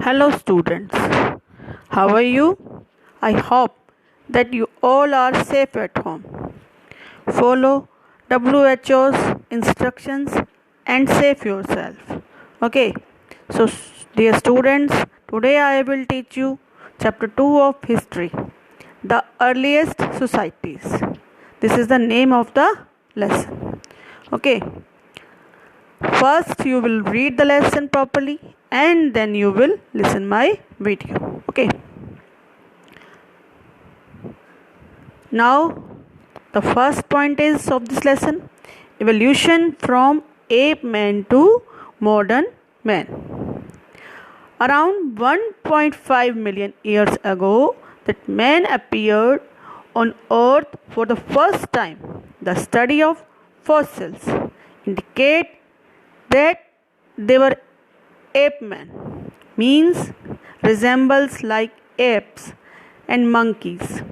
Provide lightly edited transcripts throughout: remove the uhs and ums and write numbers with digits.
Hello, students. How are you? I hope that you all are safe at home. Follow WHO's instructions and save yourself. Okay, so dear students, today I will teach you chapter 2 of history, the earliest societies. This is the name of the lesson. Okay, first you will read the lesson properly and then you will listen my video. Okay. Now the first point is of this lesson, evolution from ape man to modern man. Around 1.5 million years ago that man appeared on earth for the first time. The study of fossils indicate that they were ape men, means resembles like apes and monkeys,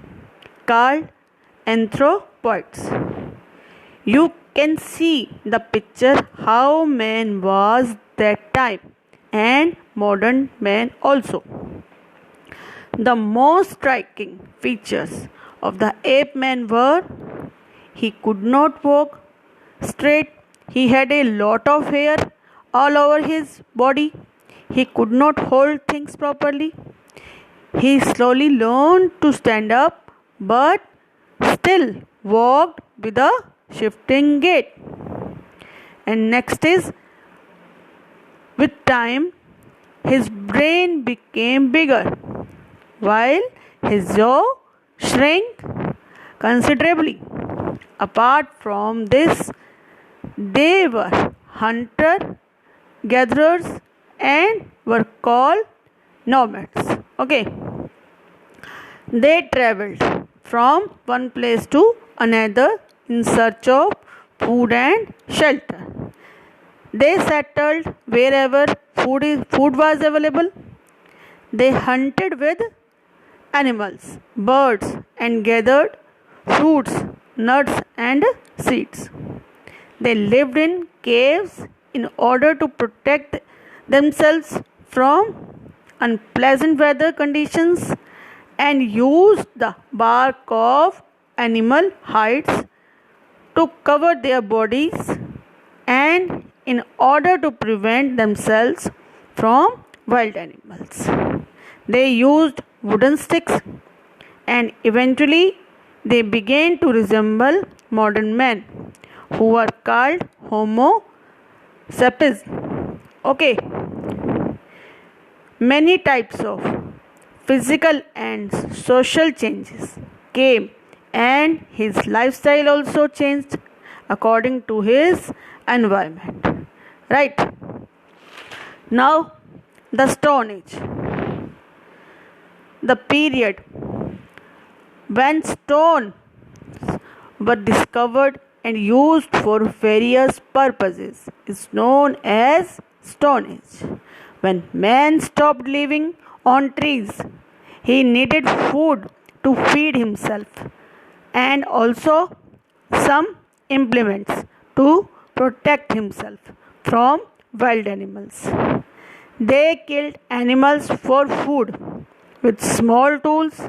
called anthropoids. You can see the picture how man was that time and modern man also. The most striking features of the ape man were he could not walk straight. He had a lot of hair all over his body. He could not hold things properly. He slowly learned to stand up but still walked with a shifting gait. And next is, with time, his brain became bigger while his jaw shrank considerably. Apart from this, they were hunter gatherers and were called nomads. Okay. They traveled from one place to another in search of food and shelter. They settled wherever food was available. They hunted with animals, birds, and gathered fruits, nuts, and seeds. They lived in caves in order to protect themselves from unpleasant weather conditions and used the bark of animal hides to cover their bodies and in order to prevent themselves from wild animals. They used wooden sticks and eventually they began to resemble modern men who were called Homo sapiens. Okay. Many types of physical and social changes came and his lifestyle also changed according to his environment. Right. Now the Stone Age. The period when stones were discovered and used for various purposes is known as Stone Age. When man stopped living on trees, he needed food to feed himself and also some implements to protect himself from wild animals. They killed animals for food with small tools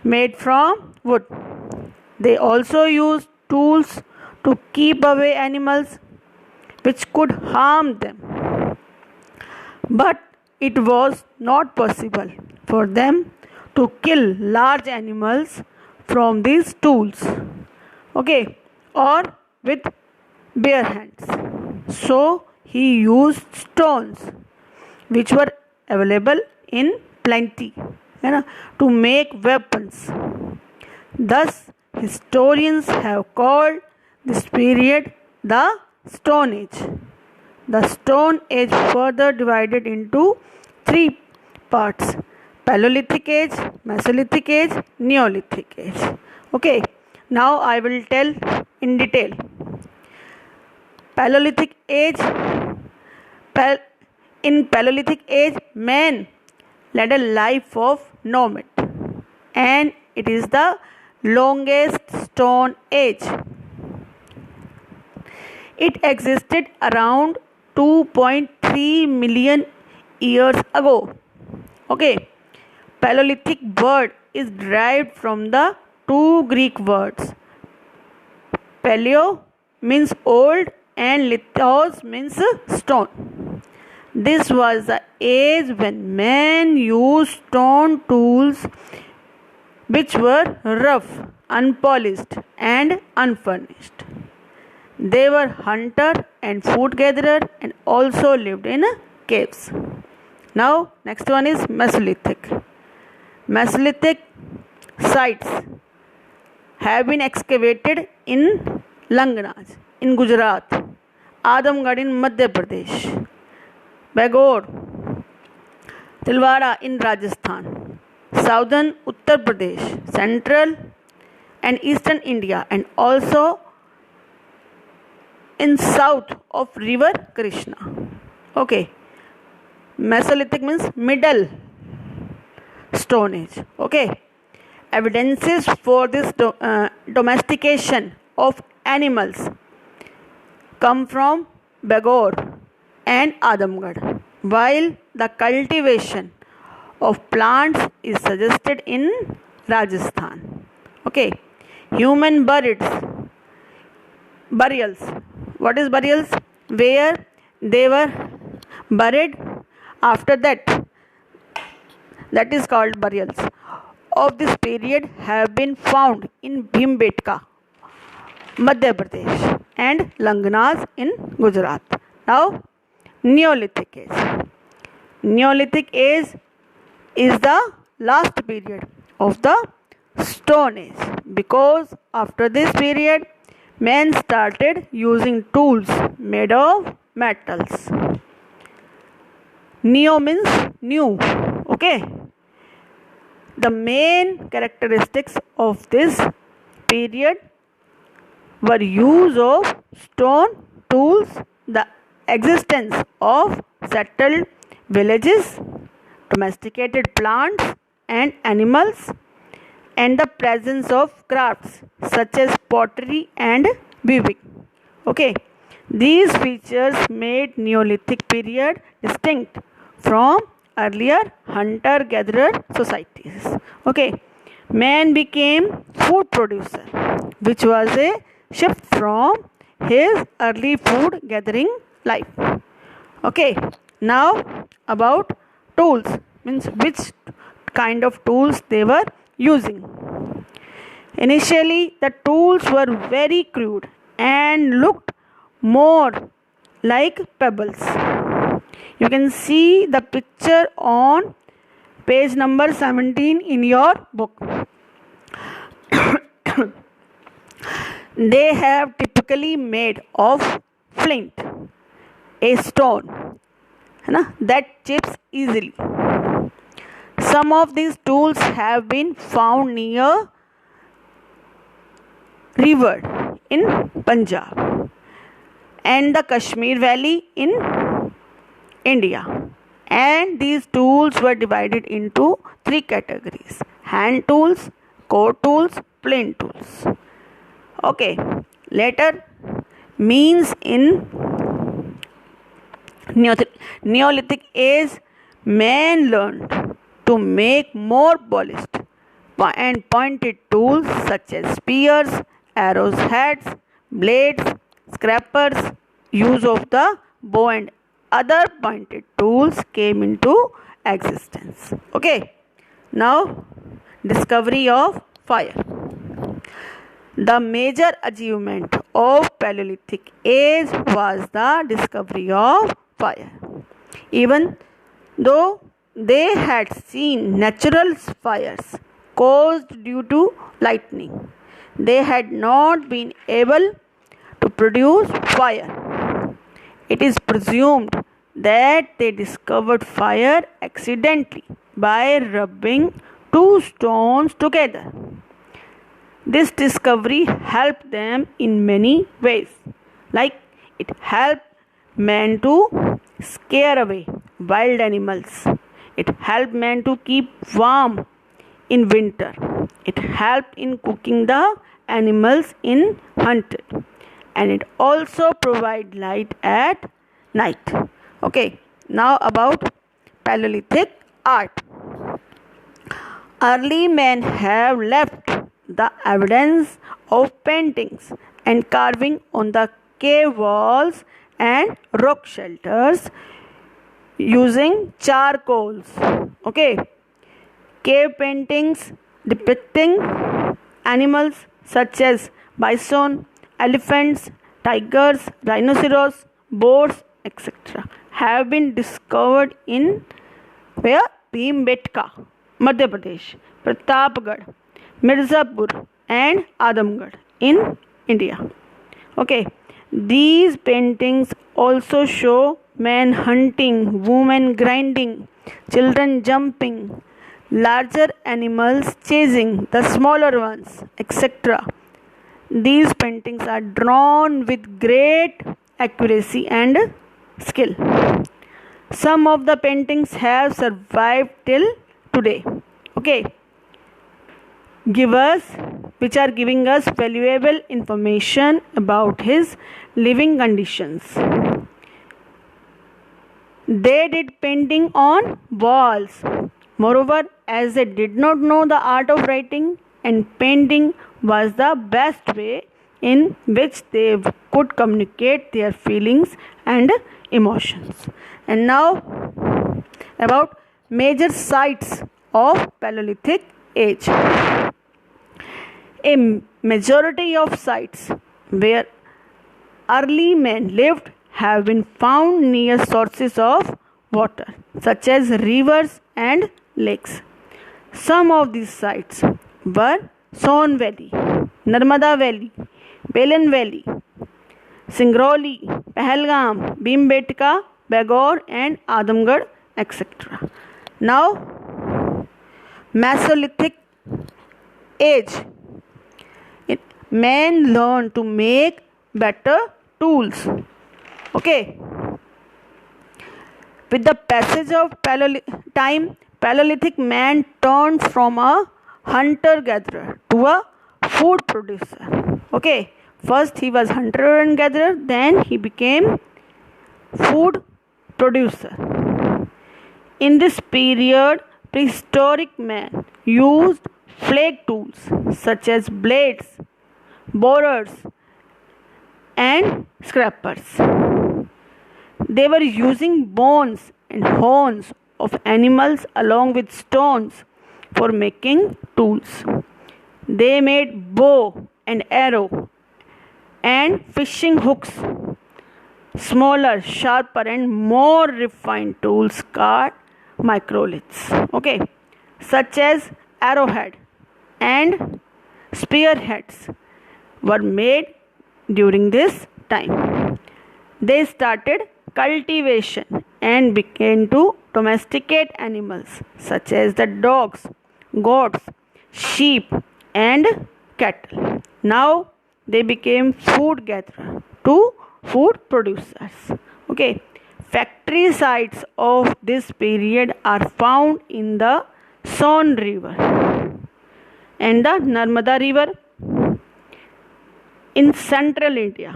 made from wood. They also used tools to keep away animals which could harm them. But it was not possible for them to kill large animals from these tools, okay, or with bare hands. So he used stones which were available in plenty to make weapons. Thus, historians have called this period the Stone Age. The Stone Age further divided into three parts: Paleolithic Age, Mesolithic Age, Neolithic Age. Okay, now I will tell in detail. Paleolithic Age. In Paleolithic Age, man led a life of nomad, and it is the longest Stone Age. It existed around 2.3 million years ago. Okay, Paleolithic word is derived from the two Greek words. Paleo means old and lithos means stone. This was the age when men used stone tools which were rough, unpolished, and unfurnished. They were hunter and food gatherer and also lived in caves. Now, next one is Mesolithic. Mesolithic sites have been excavated in Langnaz in Gujarat, Adamgarh in Madhya Pradesh, Bagor, Tilwara in Rajasthan, southern Uttar Pradesh, central and eastern India, and also in south of river Krishna. Okay, Mesolithic means middle stone age. Okay, evidences for this domestication of animals come from Bagor and Adamgarh, while the cultivation of plants is suggested in Rajasthan. Okay, human burials. What is burials? Where they were buried after that. That is called burials. Of this period have been found in Bhimbetka, Madhya Pradesh, and Langnaz in Gujarat. Now, Neolithic age. Neolithic age is the last period of the Stone Age because after this period, men started using tools made of metals. Neo means new. Okay. The main characteristics of this period were use of stone tools, the existence of settled villages, domesticated plants and animals, and the presence of crafts such as pottery and weaving. Okay, these features made Neolithic period distinct from earlier hunter-gatherer societies. Okay, man became food producer, which was a shift from his early food gathering life. Okay, now about tools, means which kind of tools they were using. Initially, the tools were very crude and looked more like pebbles. You can see the picture on page number 17 in your book. They have typically made of flint, a stone that chips easily. Some of these tools have been found near river in Punjab and the Kashmir Valley in India. And these tools were divided into three categories: hand tools, core tools, plain tools. Okay, later means in Neolithic age, men learned to make more polished and pointed tools such as spears, arrows, heads, blades, scrapers. Use of the bow and other pointed tools came into existence. Okay, now discovery of fire. The major achievement of Paleolithic age was the discovery of fire. Even though they had seen natural fires caused due to lightning, they had not been able to produce fire. It is presumed that they discovered fire accidentally by rubbing two stones together. This discovery helped them in many ways, like it helped men to scare away wild animals. It helped men to keep warm in winter. It helped in cooking the animals in hunted. And it also provide light at night. Okay, now about Paleolithic art. Early men have left the evidence of paintings and carving on the cave walls and rock shelters using charcoals. Okay, cave paintings depicting animals such as bison, elephants, tigers, rhinoceros, boars, etc. have been discovered in where Bhimbetka, Madhya Pradesh, Pratapgarh, Mirzapur, and Adamgarh in India. Okay, these paintings also show men hunting, women grinding, children jumping, larger animals chasing the smaller ones, etc. These paintings are drawn with great accuracy and skill. Some of the paintings have survived till today. Okay, which are giving us valuable information about his living conditions. They did painting on walls. Moreover, as they did not know the art of writing, and painting was the best way in which they could communicate their feelings and emotions. And now about major sites of Paleolithic age. A majority of sites where early men lived have been found near sources of water, such as rivers and lakes. Some of these sites were Son Valley, Narmada Valley, Belen Valley, Singrauli, Pahalgam, Bhimbetka, Bagor, and Adamgarh, etc. Now, Mesolithic age. Men learned to make better tools. Okay. With the passage of time, Paleolithic man turned from a hunter-gatherer to a food producer. Okay. First he was hunter and gatherer, then he became food producer. In this period, prehistoric man used flake tools such as blades, borers, and scrapers. They were using bones and horns of animals along with stones for making tools. They made bow and arrow and fishing hooks. Smaller, sharper, and more refined tools called microliths. Okay, such as arrowhead and spearheads were made during this time. They started cultivation and began to domesticate animals such as the dogs, goats, sheep, and cattle. Now they became food gatherers to food producers. Okay, factory sites of this period are found in the Son River and the Narmada River in central India,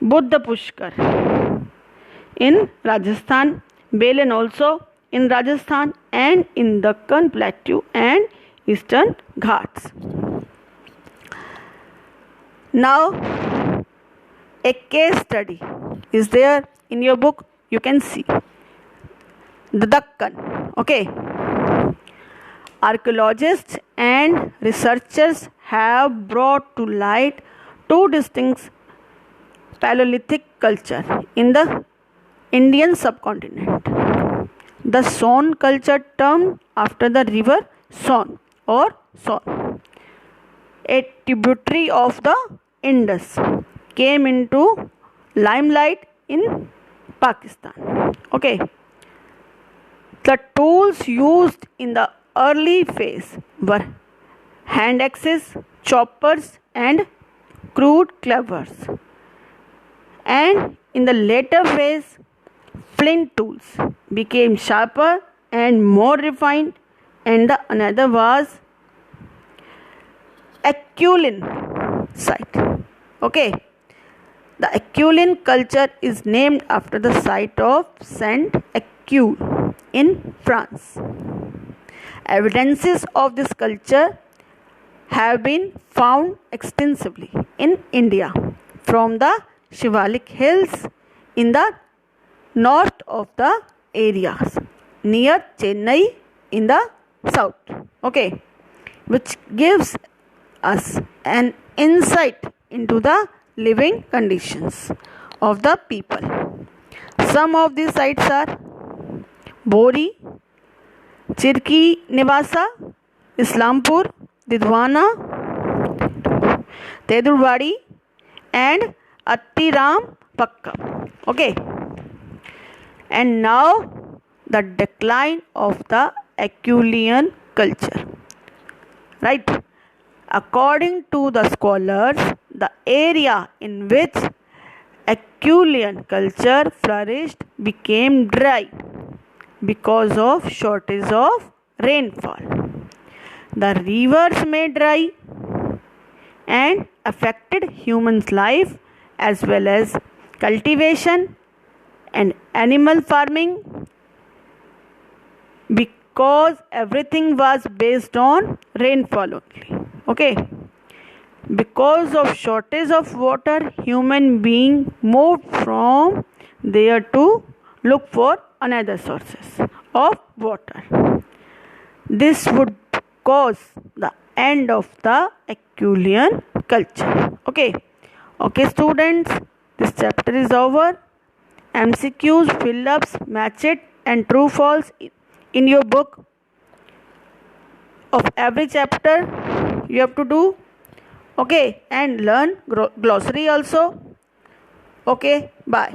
Buddha Pushkar in Rajasthan, Belen also in Rajasthan, and in Deccan Plateau and Eastern Ghats. Now, a case study is there in your book. You can see the Deccan. Okay. Archaeologists and researchers have brought to light two distinct Paleolithic cultures in the Indian subcontinent. The Son culture, termed after the river Son or Son, a tributary of the Indus, came into limelight in Pakistan. Okay. The tools used in the early phase were hand axes, choppers, and crude clevers. And in the later phase, flint tools became sharper and more refined, and the another was Aquilin site. Okay, the Aquilin culture is named after the site of Saint Aquil in France. Evidences of this culture have been found extensively in India from the Shivalik hills in the north of the areas near Chennai in the south, okay, which gives us an insight into the living conditions of the people. Some of these sites are Bori, Chirki Nivasa, Islampur, Didwana, Tedurwadi, and Attiram Pakka. Okay. And now the decline of the Acheulean culture. Right. According to the scholars, the area in which Acheulean culture flourished became dry because of shortage of rainfall. The rivers made dry and affected humans' life as well as cultivation and animal farming because everything was based on rainfall only. Okay. Because of shortage of water, human being moved from there to look for another sources of water. This would cause the end of the Acheulean culture. Okay. Okay, students, this chapter is over. MCQs, fill-ups, match it and true false in your book of every chapter you have to do. Okay, and learn glossary also. Okay, bye.